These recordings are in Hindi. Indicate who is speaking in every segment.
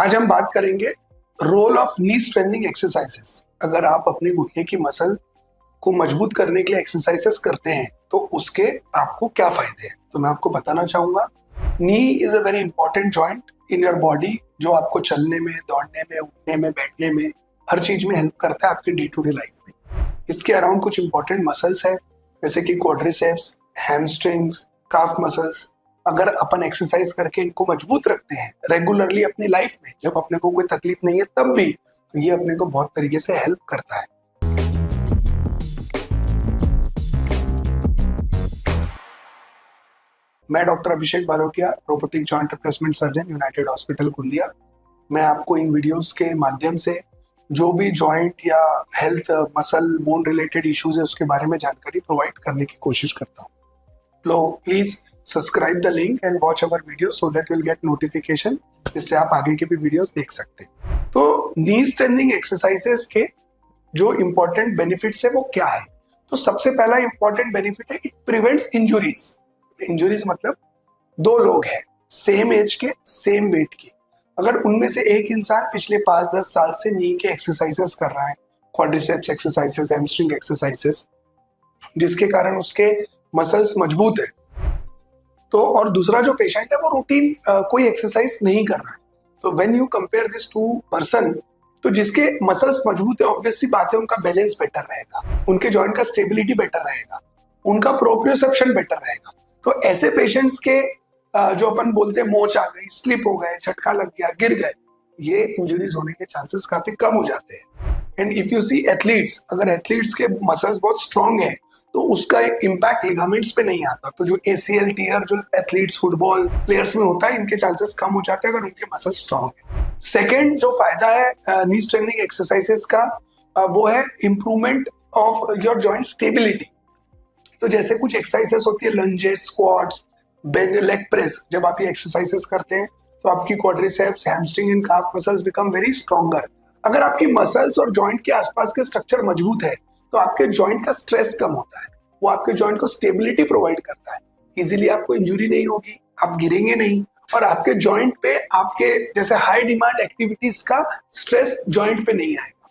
Speaker 1: आज हम बात करेंगे role of knee strengthening exercises. अगर आप अपने घुटने की मसल को मजबूत करने के लिए एक्सरसाइजेस करते हैं तो उसके आपको क्या फायदे हैं, तो मैं आपको बताना चाहूंगा। Knee is a very important joint in your body, जो आपको चलने में, दौड़ने में, उठने में, बैठने में, हर चीज में हेल्प करता है आपकी डे टू डे लाइफ में। इसके अराउंड कुछ इंपॉर्टेंट मसल्स है, जैसे कि क्वाड्रिसेप्स, हैमस्ट्रिंग्स, काफ मसल्स। अगर अपन एक्सरसाइज करके इनको मजबूत रखते हैं रेगुलरली अपनी लाइफ में, जब अपने को कोई तकलीफ नहीं है तब भी, तो ये अपने को बहुत तरीके से हेल्प करता है। मैं doctor Abhishek Balotia, robotic joint replacement surgeon, United Hospital Gondia. मैं आपको इन वीडियोस के माध्यम से जो भी जॉइंट या health, muscle, bone related issues है उसके बारे में जानकारी प्रोवाइड करने की कोशिश करता हूँ। तो please subscribe the link and watch our video so that you will get notification, जिससे आप आगे के भी वीडियोस देख सकते हैं। तो नी स्ट्रेंथनिंग एक्सरसाइजेस के जो इंपॉर्टेंट बेनिफिट्स है वो क्या है? तो सबसे पहला इंपॉर्टेंट बेनिफिट है, इट प्रिवेंट्स इंजुरीज। इंजुरीज मतलब दो लोग हैं सेम एज के, सेम वेट के, अगर उनमें से एक इंसान पिछले 5-10 साल से नी के एक्सरसाइजेस कर रहा है, क्वाड्रिसेप्स एक्सरसाइजेस, हैमस्ट्रिंग एक्सरसाइजेस, जिसके कारण उसके मसल्स मजबूत है, तो और दूसरा जो पेशेंट है वो रूटीन कोई एक्सरसाइज नहीं कर रहा है, तो when you compare this to person, तो जिसके मसल्स मजबूत है, ऑब्वियसली बात है उनका बैलेंस बेटर रहेगा, उनके जॉइंट का स्टेबिलिटी बेटर रहेगा, उनका प्रोप्रियोसेप्शन बेटर रहेगा। तो ऐसे पेशेंट्स के जो अपन बोलते हैं मोच आ गई, स्लिप हो गए, झटका लग गया, गिर गए, ये इंजरीज होने के चांसेस काफी कम हो जाते हैं। And if you see athletes, अगर एथलीट्स के मसल्स बहुत स्ट्रांग है तो उसका इम्पैक्ट लिगामेंट्स पे नहीं आता, तो जो ACL टीयर जो एथलीट्स, फुटबॉल प्लेयर्स में होता है, इनके चांसेस कम हो जाते हैं अगर उनके मसल स्ट्रांग है। सेकेंड जो फायदा है नी स्ट्रेंथनिंग एक्सरसाइजेस का, वो है improvement of your joint stability. तो जैसे कुछ एक्सरसाइजेस होती है, लंजेस, स्क्वाट्स, लेग प्रेस, जब आप ये एक्सरसाइजेस करते हैं तो आपकी quadriceps, hamstring and calf muscles become very stronger. अगर आपकी मसल्स और जॉइंट के आसपास के स्ट्रक्चर मजबूत है तो आपके जॉइंट का स्ट्रेस कम होता है, वो आपके जॉइंट को स्टेबिलिटी प्रोवाइड करता है, इजीली आपको इंजुरी नहीं होगी, आप गिरेंगे नहीं, और आपके जॉइंट पे आपके जैसे हाई डिमांड एक्टिविटीज का स्ट्रेस जॉइंट पे नहीं आएगा।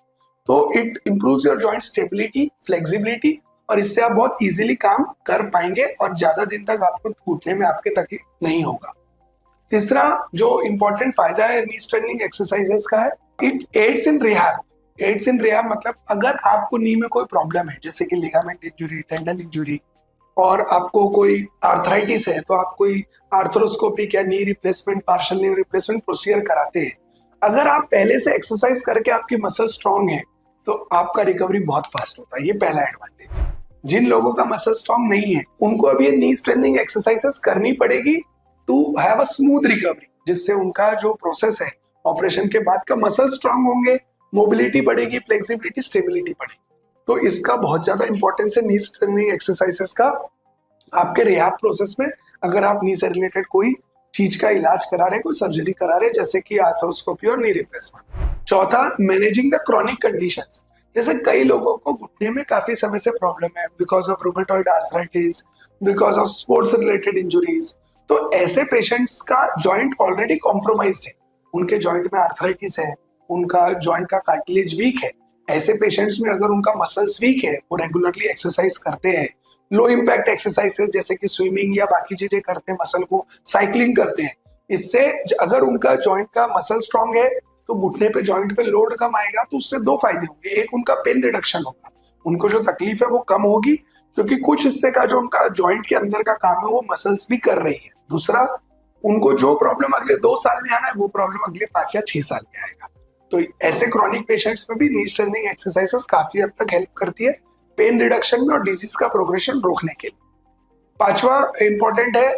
Speaker 1: तो it improves your joint stability, flexibility, और इससे आप बहुत इजीली काम कर पाएंगे और ज्यादा दिन तक आपको घुटने में आपके तकलीफ नहीं होगा। तीसरा जो इंपॉर्टेंट फायदा है नी स्ट्रेंथनिंग एक्सरसाइजेस का है, it aids in rehab. Aids in rehab मतलब अगर आपको नी में कोई प्रॉब्लम है, जैसे कि लिगामेंट इंजुरी, टेंडन इंजुरी, और आपको कोई आर्थराइटिस है, तो आप कोई आर्थ्रोस्कोपिक या knee replacement, partial knee replacement procedure कराते हैं, अगर आप पहले से एक्सरसाइज करके आपकी मसल स्ट्रांग है तो आपका रिकवरी बहुत फास्ट होता है। ये पहला एडवांटेज। जिन लोगों का मसल स्ट्रांग नहीं है उनको अभी ये नी स्ट्रेंथनिंग एक्सरसाइजेस करनी पड़ेगी to have a smooth recovery, जिससे उनका जो प्रोसेस है ऑपरेशन के बाद का, मसल स्ट्रांग होंगे, मोबिलिटी बढ़ेगी, फ्लेक्सिबिलिटी, स्टेबिलिटी बढ़ेगी। तो इसका बहुत ज्यादा इंपॉर्टेंस है नी स्ट्रेंथनिंग एक्सरसाइजेस का आपके रिहैब प्रोसेस में। अगर आप नी से रिलेटेड कोई चीज का इलाज करा रहे हैं, कोई सर्जरी करा रहे हैं, जैसे कि आर्थ्रोस्कोपी और नी रिप्लेसमेंट। चौथा, मैनेजिंग द क्रॉनिक कंडीशंस। जैसे कई लोगों को घुटने में काफी समय से प्रॉब्लम है, because of rheumatoid arthritis, because of sports related injuries, तो ऐसे पेशेंट्स का जॉइंट ऑलरेडी कॉम्प्रोमाइज्ड है, उनके जॉइंट में आर्थराइटिस है, उनका जॉइंट का कार्टिलेज वीक है। ऐसे पेशेंट्स में अगर उनका मसल्स वीक है, वो रेगुलरली एक्सरसाइज करते हैं, लो इम्पैक्ट एक्सरसाइजेस जैसे कि स्विमिंग या बाकी चीजें करते हैं, मसल को साइकिलिंग करते हैं, इससे अगर उनका जॉइंट का मसल स्ट्रांग है तो घुटने पे, जॉइंट पे लोड कम आएगा, तो उससे दो फायदे होंगे। एक, उनका पेन रिडक्शन होगा, उनको जो तकलीफ है वो कम होगी, क्योंकि कुछ हिस्से का जो उनका जॉइंट के अंदर का काम है वो मसल्स भी कर रही है। दूसरा, उनको जो प्रॉब्लम अगले 2 साल में आना है वो प्रॉब्लम अगले 5 या 6 साल में आएगा। तो ऐसे क्रॉनिक पेशेंट्स में भी नी स्ट्रेंथनिंग एक्सरसाइजेस काफी हद तक हेल्प करती है पेन रिडक्शन में और डिजीज का प्रोग्रेशन रोकने के लिए। पांचवा इंपॉर्टेंट है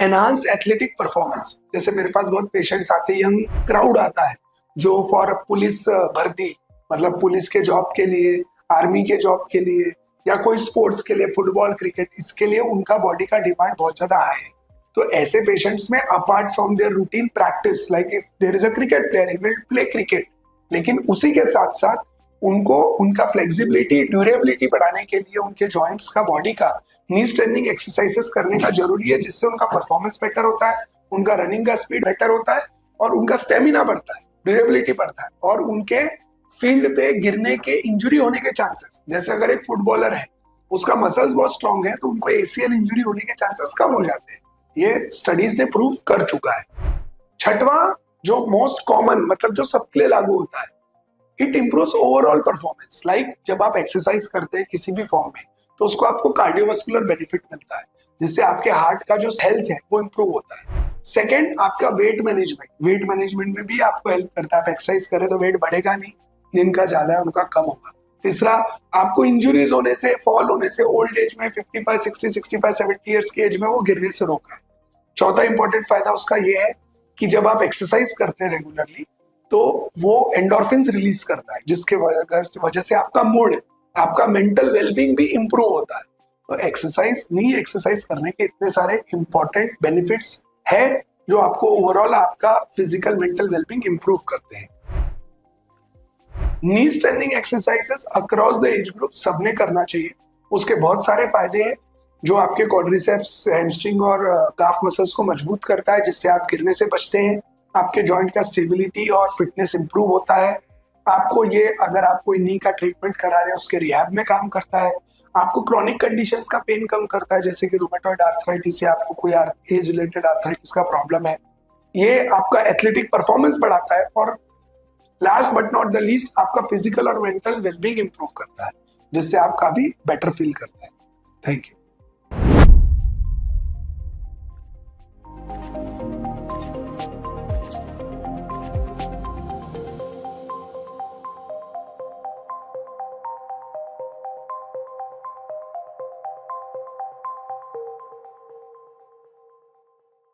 Speaker 1: एनहांस्ड एथलेटिक परफॉर्मेंस। जैसे मेरे पास बहुत पेशेंट्स आते हैं, यंग क्राउड आता है जो फॉर पुलिस भर्ती, मतलब पुलिस के जॉब के लिए, आर्मी के जॉब के लिए, या कोई स्पोर्ट्स के लिए, फुटबॉल, क्रिकेट, इसके लिए उनका बॉडी का डिमांड बहुत ज्यादा हाई है। तो ऐसे पेशेंट्स में apart from their routine practice, like if there is a cricket player, he will play cricket, लेकिन उसी के साथ साथ उनको उनका फ्लेक्सिबिलिटी, ड्यूरेबिलिटी बढ़ाने के लिए उनके जॉइंट्स का, बॉडी का नी स्ट्रेंथनिंग एक्सरसाइजेस करने का जरूरी है, जिससे उनका परफॉर्मेंस बेटर होता है, उनका रनिंग का स्पीड बेटर होता है और उनका स्टेमिना बढ़ता है, ड्यूरेबिलिटी बढ़ता है, और उनके फील्ड पे गिरने के, इंजुरी होने के चांसेस, जैसे अगर एक फुटबॉलर है उसका मसल्स बहुत स्ट्रांग है तो उनको एसीएल इंजुरी होने के चांसेस कम हो जाते हैं। ये स्टडीज ने प्रूव कर चुका है। छठवां, जो मोस्ट कॉमन, मतलब जो सबके लिए लागू होता है, it improves overall performance. Like जब आप एक्सरसाइज करते हैं किसी भी फॉर्म में तो उसको आपको कार्डियोवास्कुलर बेनिफिट मिलता है, जिससे आपके हार्ट का जो हेल्थ है वो इम्प्रूव होता है। सेकेंड, आपका वेट मैनेजमेंट में भी आपको हेल्प करता है। आप एक्सरसाइज करें तो वेट बढ़ेगा नहीं, जिनका ज्यादा है उनका कम होगा। तीसरा, आपको इंजुरीज होने से, फॉल होने से ओल्ड एज में 55, 60, 65, 70 ईयर्स की एज में वो गिरने से रोक रहा है। चौथा इंपॉर्टेंट फायदा उसका ये है कि जब आप एक्सरसाइज करते हैं रेगुलरली तो वो एंडोर्फिन्स रिलीज करता है, जिसके वजह से आपका मूड, आपका मेंटल वेलबींग भी इंप्रूव होता है। तो एक्सरसाइज करने के इतने सारे इंपॉर्टेंट बेनिफिट्स है जो आपको ओवरऑल आपका फिजिकल मेंटल वेलबींग इंप्रूव करते हैं। Knee strengthening exercises across the age group सबने करना चाहिए। उसके बहुत सारे फायदे हैं, जो आपके क्वाड्रिसेप्स, हैमस्ट्रिंग और काफ मसल्स को मजबूत करता है, जिससे आप गिरने से बचते हैं। आपके जॉइंट का स्टेबिलिटी और फिटनेस इंप्रूव होता है। आपको ये, अगर आप कोई नी का ट्रीटमेंट करा रहे हैं उसके रिहैब में काम करता है। आपको क्रॉनिक कंडीशंस का पेन कम करता है, जैसे कि रूमेटॉइड आर्थराइटिस या आपको कोई एज रिलेटेड आर्थराइटिस का प्रॉब्लम है। ये आपका एथलेटिक परफॉर्मेंस बढ़ाता है, और last but not the least आपका फिजिकल और मेंटल वेलबींग इंप्रूव करता है, जिससे आप काफी बेटर फील करते हैं। Thank you.